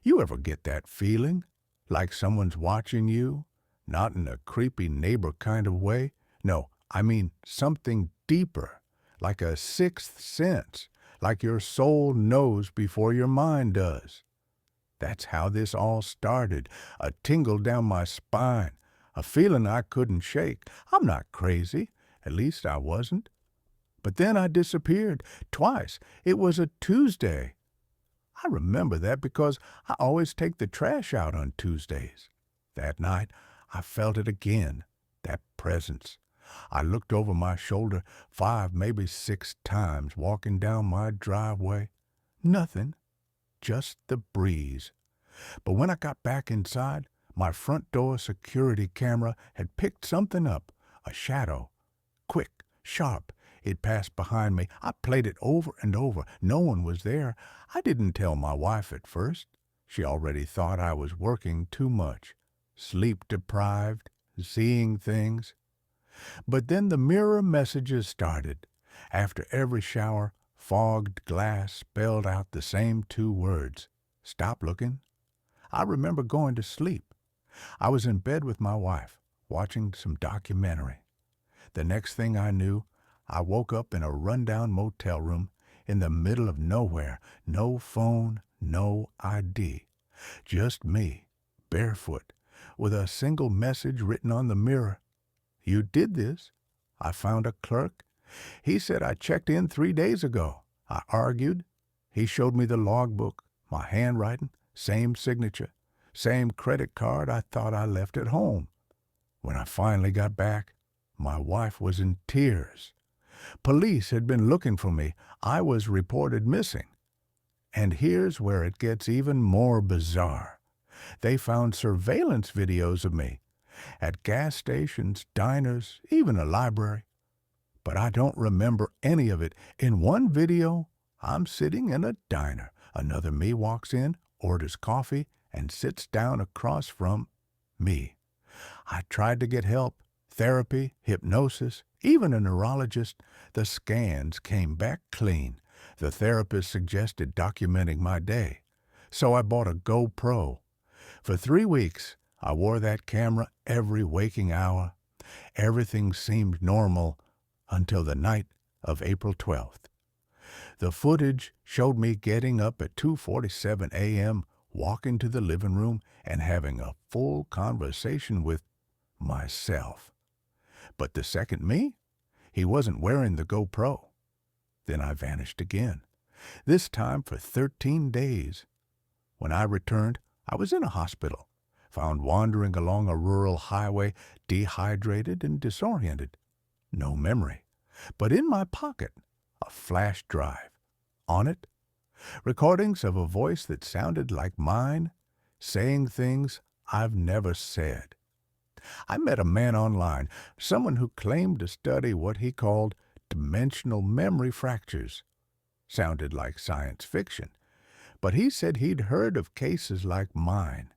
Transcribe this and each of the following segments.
You ever get that feeling? Like someone's watching you? Not in a creepy neighbor kind of way. No, I mean something deeper, like a sixth sense, like your soul knows before your mind does. That's how this all started. A tingle down my spine, a feeling I couldn't shake. I'm not crazy. At least I wasn't. But then I disappeared twice. It was a Tuesday. I remember that because I always take the trash out on Tuesdays. That night, I felt it again, that presence. I looked over my shoulder 5, maybe 6 times walking down my driveway. Nothing, just the breeze. But when I got back inside, my front door security camera had picked something up, a shadow. Quick, sharp. It passed behind me. I played it over and over. No one was there. I didn't tell my wife at first. She already thought I was working too much, sleep deprived, seeing things. But then the mirror messages started. After every shower, fogged glass spelled out the same 2 words. Stop looking. I remember going to sleep. I was in bed with my wife, watching some documentary. The next thing I knew, I woke up in a rundown motel room in the middle of nowhere. No phone, no ID. Just me, barefoot, with a single message written on the mirror. You did this. I found a clerk. He said I checked in 3 days ago. I argued. He showed me the logbook, my handwriting, same signature, same credit card I thought I left at home. When I finally got back, my wife was in tears. Police had been looking for me. I was reported missing. And here's where it gets even more bizarre. They found surveillance videos of me at gas stations, diners, even a library. But I don't remember any of it. In one video, I'm sitting in a diner. Another me walks in, orders coffee, and sits down across from me. I tried to get help, therapy, hypnosis, even a neurologist. The scans came back clean. The therapist suggested documenting my day. So I bought a GoPro. For 3 weeks, I wore that camera every waking hour. Everything seemed normal until the night of April 12th. The footage showed me getting up at 2:47 a.m., walking to the living room, and having a full conversation with myself. But the second me, he wasn't wearing the GoPro. Then I vanished again, this time for 13 days. When I returned, I was in a hospital, found wandering along a rural highway, dehydrated and disoriented. No memory, but in my pocket, a flash drive. On it, recordings of a voice that sounded like mine, saying things I've never said. I met a man online, someone who claimed to study what he called dimensional memory fractures. Sounded like science fiction, but he said he'd heard of cases like mine.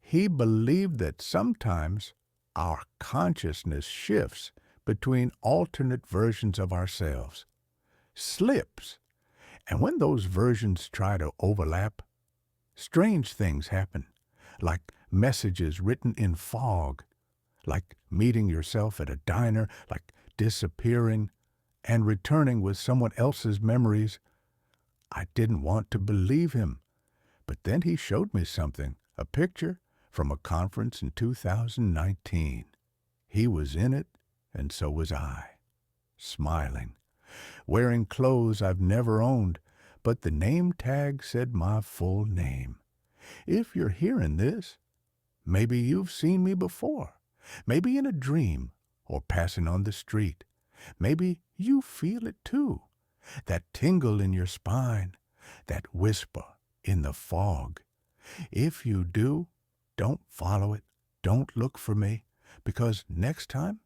He believed that sometimes our consciousness shifts between alternate versions of ourselves, slips, and when those versions try to overlap, strange things happen, like messages written in fog, like meeting yourself at a diner, like disappearing and returning with someone else's memories. I didn't want to believe him, but then he showed me something, a picture from a conference in 2019. He was in it, and so was I, smiling, wearing clothes I've never owned, but the name tag said my full name. If you're hearing this, maybe you've seen me before, maybe in a dream or passing on the street. Maybe you feel it too, that tingle in your spine, that whisper in the fog. If you do, don't follow it, don't look for me, because next time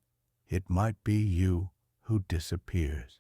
it might be you who disappears.